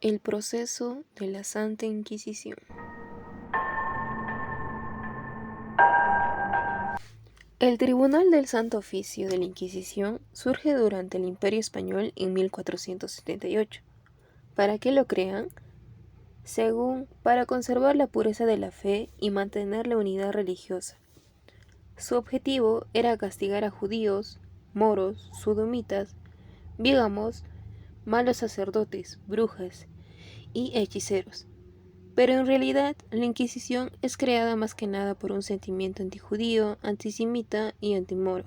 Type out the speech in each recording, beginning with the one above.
El proceso de la Santa Inquisición. El Tribunal del Santo Oficio de la Inquisición surge durante el Imperio Español en 1478. ¿Para qué lo crean? Según, para conservar la pureza de la fe y mantener la unidad religiosa. Su objetivo era castigar a judíos, moros, sodomitas, bígamos, malos sacerdotes, brujas y hechiceros. Pero en realidad, la Inquisición es creada más que nada por un sentimiento antijudío, antisemita y antimoro.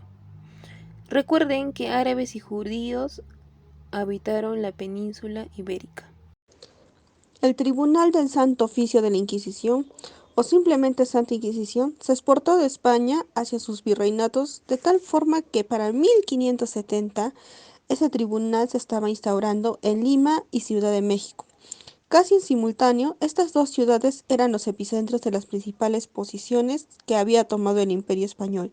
Recuerden que árabes y judíos habitaron la península ibérica. El Tribunal del Santo Oficio de la Inquisición, o simplemente Santa Inquisición, se exportó de España hacia sus virreinatos de tal forma que para 1570 ese tribunal se estaba instaurando en Lima y Ciudad de México. Casi en simultáneo, estas dos ciudades eran los epicentros de las principales posiciones que había tomado el Imperio Español.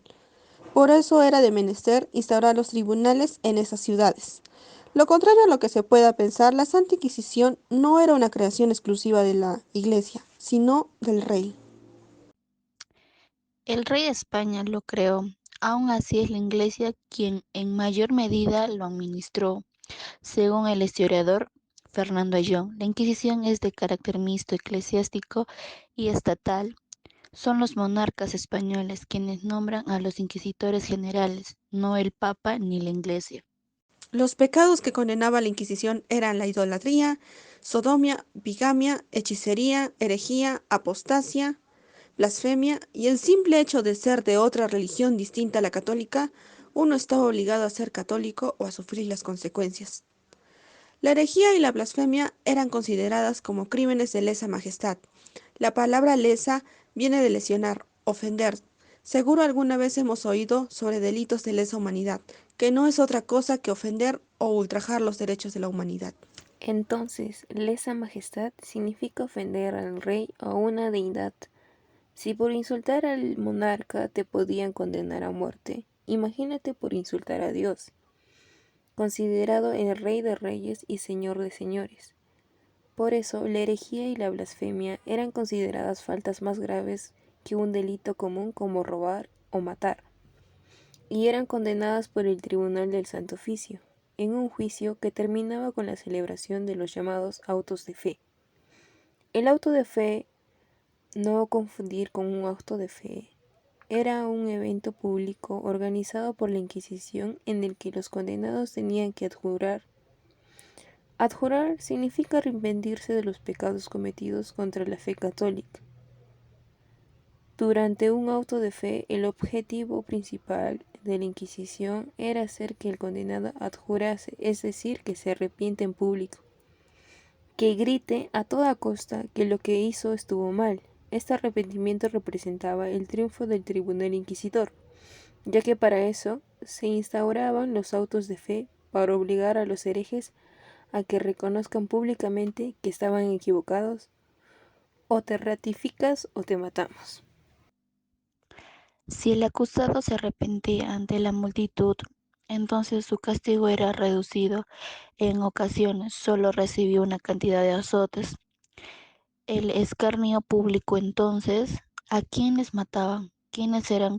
Por eso era de menester instaurar los tribunales en esas ciudades. Lo contrario a lo que se pueda pensar, la Santa Inquisición no era una creación exclusiva de la Iglesia, sino del rey. El rey de España lo creó, aún así es la Iglesia quien en mayor medida lo administró. Según el historiador Fernando Ayllón, la Inquisición es de carácter mixto eclesiástico y estatal. Son los monarcas españoles quienes nombran a los inquisidores generales, no el Papa ni la Iglesia. Los pecados que condenaba la Inquisición eran la idolatría, sodomia, bigamia, hechicería, herejía, apostasia, blasfemia y el simple hecho de ser de otra religión distinta a la católica, uno estaba obligado a ser católico o a sufrir las consecuencias. La herejía y la blasfemia eran consideradas como crímenes de lesa majestad. La palabra lesa viene de lesionar, ofender. Seguro alguna vez hemos oído sobre delitos de lesa humanidad, que no es otra cosa que ofender o ultrajar los derechos de la humanidad. Entonces, lesa majestad significa ofender al rey o a una deidad. Si por insultar al monarca te podían condenar a muerte, imagínate por insultar a Dios, considerado el rey de reyes y señor de señores. Por eso, la herejía y la blasfemia eran consideradas faltas más graves que un delito común como robar o matar, y eran condenadas por el Tribunal del Santo Oficio, en un juicio que terminaba con la celebración de los llamados autos de fe. El auto de fe, no confundir con un auto de fe, era un evento público organizado por la Inquisición en el que los condenados tenían que adjurar. Adjurar significa arrepentirse de los pecados cometidos contra la fe católica. Durante un auto de fe, el objetivo principal de la Inquisición era hacer que el condenado adjurase, es decir, que se arrepiente en público, que grite a toda costa que lo que hizo estuvo mal. Este arrepentimiento representaba el triunfo del tribunal inquisidor, ya que para eso se instauraban los autos de fe para obligar a los herejes a que reconozcan públicamente que estaban equivocados, o te ratificas o te matamos. Si el acusado se arrepentía ante la multitud, entonces su castigo era reducido. En ocasiones solo recibía una cantidad de azotes. El escarnio público entonces, ¿a quiénes mataban? ¿Quiénes eran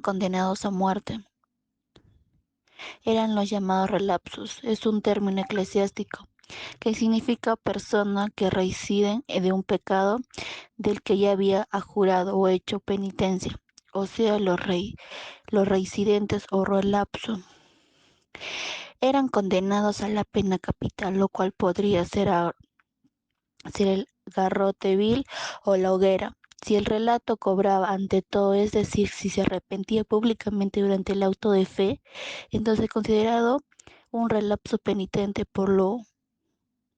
condenados a muerte? Eran los llamados relapsus. Es un término eclesiástico que significa persona que reincide de un pecado del que ya había jurado o hecho penitencia, o sea, los reincidentes o relapso, eran condenados a la pena capital, lo cual podría ser el garrote vil o la hoguera. Si el relato cobraba ante todo, es decir, si se arrepentía públicamente durante el auto de fe, entonces considerado un relapso penitente. Por lo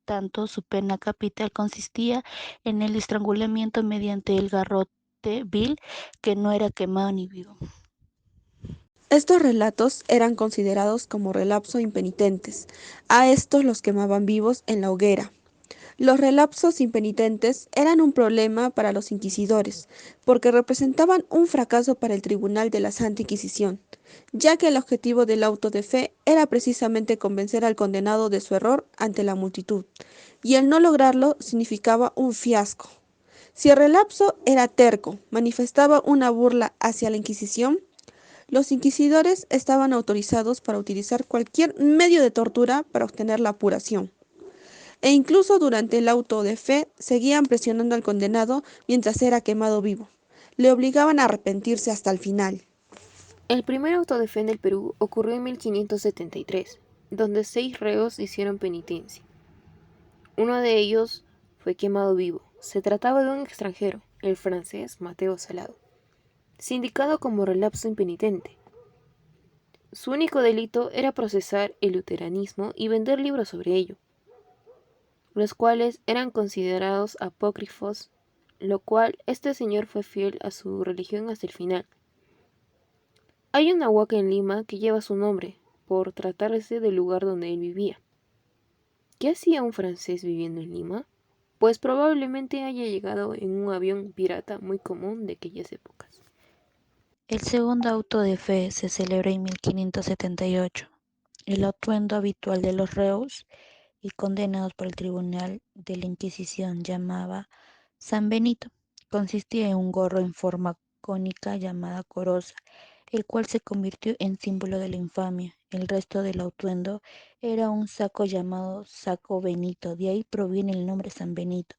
tanto, su pena capital consistía en el estrangulamiento mediante el garrote vil, que no era quemado ni vivo. Estos relatos eran considerados como relapso impenitentes. A estos los quemaban vivos en la hoguera. Los relapsos impenitentes eran un problema para los inquisidores, porque representaban un fracaso para el Tribunal de la Santa Inquisición, ya que el objetivo del auto de fe era precisamente convencer al condenado de su error ante la multitud, y el no lograrlo significaba un fiasco. Si el relapso era terco, manifestaba una burla hacia la Inquisición, los inquisidores estaban autorizados para utilizar cualquier medio de tortura para obtener la apuración. E incluso durante el auto de fe seguían presionando al condenado mientras era quemado vivo. Le obligaban a arrepentirse hasta el final. El primer auto de fe en el Perú ocurrió en 1573, donde 6 reos hicieron penitencia. Uno de ellos fue quemado vivo. Se trataba de un extranjero, el francés Mateo Salado, sindicado como relapso impenitente. Su único delito era procesar el luteranismo y vender libros sobre ello, los cuales eran considerados apócrifos, lo cual este señor fue fiel a su religión hasta el final. Hay una huaca en Lima que lleva su nombre, por tratarse del lugar donde él vivía. ¿Qué hacía un francés viviendo en Lima? Pues probablemente haya llegado en un avión pirata muy común de aquellas épocas. El segundo auto de fe se celebra en 1578. El atuendo habitual de los reos y condenados por el Tribunal de la Inquisición llamaba San Benito. Consistía en un gorro en forma cónica llamada coroza, el cual se convirtió en símbolo de la infamia. El resto del atuendo era un saco llamado saco Benito, de ahí proviene el nombre San Benito.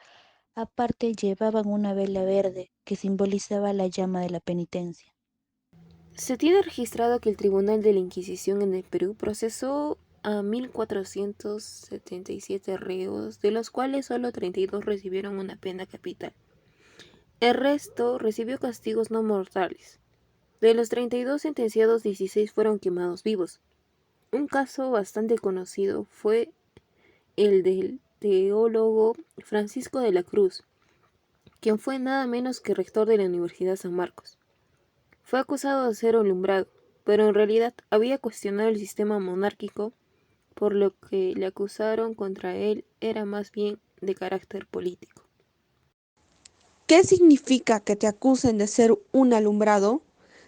Aparte llevaban una vela verde que simbolizaba la llama de la penitencia. Se tiene registrado que el Tribunal de la Inquisición en el Perú procesó a 1477 reos, de los cuales solo 32 recibieron una pena capital. El resto recibió castigos no mortales. De los 32 sentenciados, 16 fueron quemados vivos. Un caso bastante conocido fue el del teólogo Francisco de la Cruz, quien fue nada menos que rector de la Universidad San Marcos. Fue acusado de ser alumbrado, pero en realidad había cuestionado el sistema monárquico, por lo que le acusaron contra él era más bien de carácter político. ¿Qué significa que te acusen de ser un alumbrado?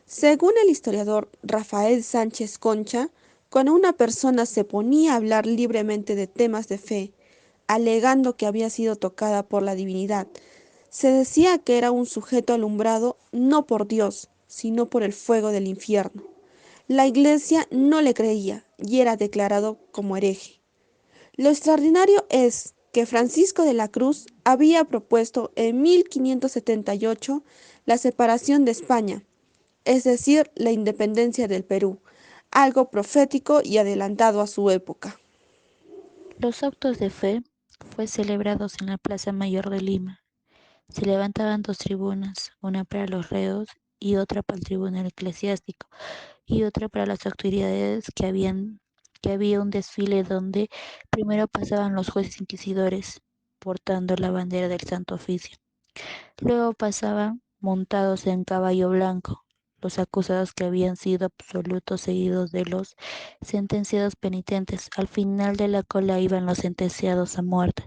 Según el historiador Rafael Sánchez Concha, cuando una persona se ponía a hablar libremente de temas de fe, alegando que había sido tocada por la divinidad, se decía que era un sujeto alumbrado no por Dios, sino por el fuego del infierno. La iglesia no le creía y era declarado como hereje. Lo extraordinario es que Francisco de la Cruz había propuesto en 1578 la separación de España, es decir, la independencia del Perú, algo profético y adelantado a su época. Los autos de fe fue celebrados en la Plaza Mayor de Lima. Se levantaban 2 tribunas, una para los reos y otra para el tribunal eclesiástico, y otra para las autoridades que había un desfile donde primero pasaban los jueces inquisidores, portando la bandera del Santo Oficio. Luego pasaban montados en caballo blanco los acusados que habían sido absolutos seguidos de los sentenciados penitentes. Al final de la cola iban los sentenciados a muerte,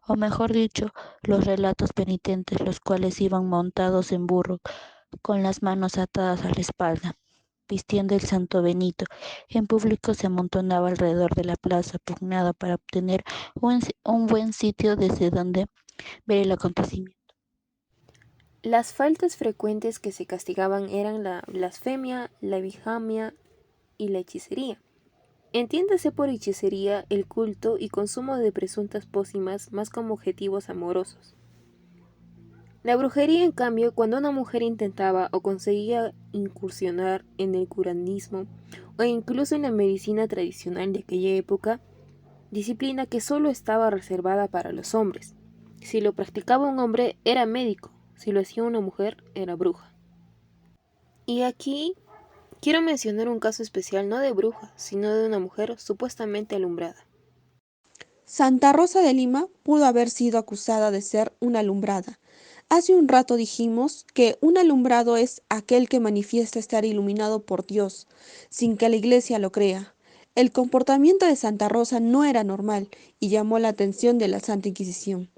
o mejor dicho, los relatos penitentes, los cuales iban montados en burro, con las manos atadas a la espalda, vistiendo el santo Benito. En público se amontonaba alrededor de la plaza, pugnada para obtener un buen sitio desde donde ver el acontecimiento. Las faltas frecuentes que se castigaban eran la blasfemia, la bigamia y la hechicería. Entiéndase por hechicería el culto y consumo de presuntas pócimas más como objetivos amorosos. La brujería, en cambio, cuando una mujer intentaba o conseguía incursionar en el curanismo o incluso en la medicina tradicional de aquella época, disciplina que solo estaba reservada para los hombres. Si lo practicaba un hombre, era médico; si lo hacía una mujer, era bruja. Y aquí quiero mencionar un caso especial, no de bruja, sino de una mujer supuestamente alumbrada. Santa Rosa de Lima pudo haber sido acusada de ser una alumbrada. Hace un rato dijimos que un alumbrado es aquel que manifiesta estar iluminado por Dios, sin que la iglesia lo crea. El comportamiento de Santa Rosa no era normal y llamó la atención de la Santa Inquisición.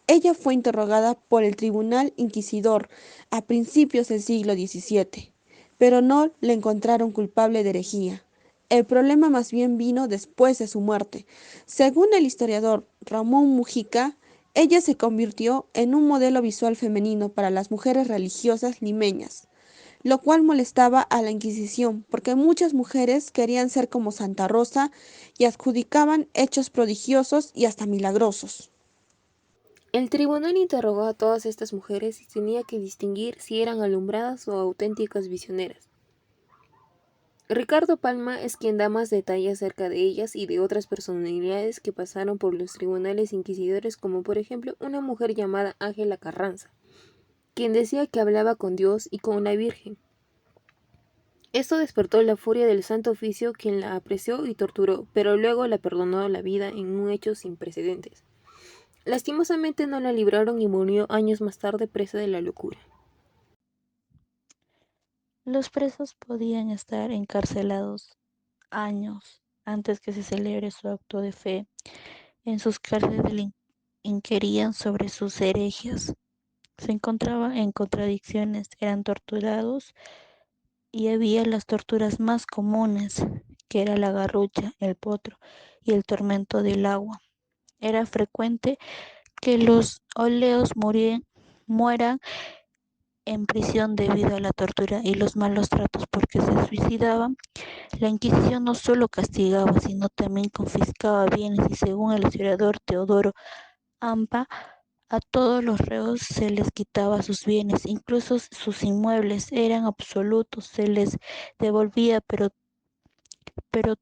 Ella fue interrogada por el Tribunal Inquisidor a principios del siglo XVII, pero no le encontraron culpable de herejía. El problema más bien vino después de su muerte. Según el historiador Ramón Mujica, ella se convirtió en un modelo visual femenino para las mujeres religiosas limeñas, lo cual molestaba a la Inquisición porque muchas mujeres querían ser como Santa Rosa y adjudicaban hechos prodigiosos y hasta milagrosos. El tribunal interrogó a todas estas mujeres y tenía que distinguir si eran alumbradas o auténticas visioneras. Ricardo Palma es quien da más detalles acerca de ellas y de otras personalidades que pasaron por los tribunales inquisidores, como por ejemplo una mujer llamada Ángela Carranza, quien decía que hablaba con Dios y con la Virgen. Esto despertó la furia del Santo Oficio, quien la apreció y torturó, pero luego la perdonó la vida en un hecho sin precedentes. Lastimosamente no la libraron y murió años más tarde presa de la locura. Los presos podían estar encarcelados años antes que se celebre su acto de fe. En sus cárceles inquirían sobre sus herejías. Se encontraban en contradicciones, eran torturados y había las torturas más comunes, que era la garrucha, el potro y el tormento del agua. Era frecuente que los oleos mueran en prisión debido a la tortura y los malos tratos porque se suicidaban. La Inquisición no solo castigaba, sino también confiscaba bienes y según el historiador Teodoro Ampa, a todos los reos se les quitaba sus bienes, incluso sus inmuebles eran absolutos, se les devolvía, pero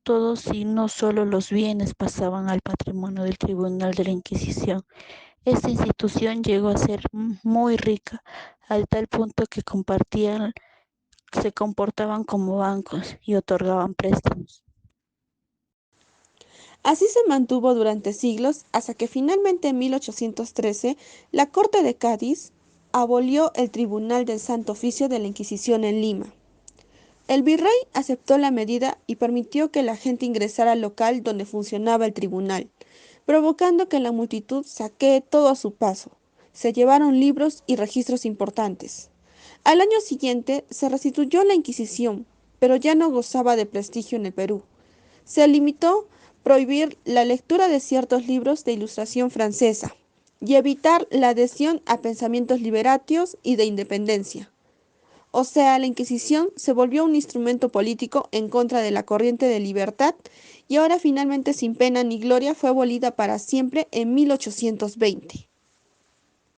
todos y no solo los bienes pasaban al patrimonio del Tribunal de la Inquisición. Esta institución llegó a ser muy rica, al tal punto que se comportaban como bancos y otorgaban préstamos. Así se mantuvo durante siglos hasta que finalmente en 1813 la Corte de Cádiz abolió el Tribunal del Santo Oficio de la Inquisición en Lima. El virrey aceptó la medida y permitió que la gente ingresara al local donde funcionaba el tribunal, provocando que la multitud saquee todo a su paso. Se llevaron libros y registros importantes. Al año siguiente se restituyó la Inquisición, pero ya no gozaba de prestigio en el Perú. Se limitó prohibir la lectura de ciertos libros de ilustración francesa y evitar la adhesión a pensamientos liberatios y de independencia. O sea, la Inquisición se volvió un instrumento político en contra de la corriente de libertad y ahora finalmente sin pena ni gloria fue abolida para siempre en 1820.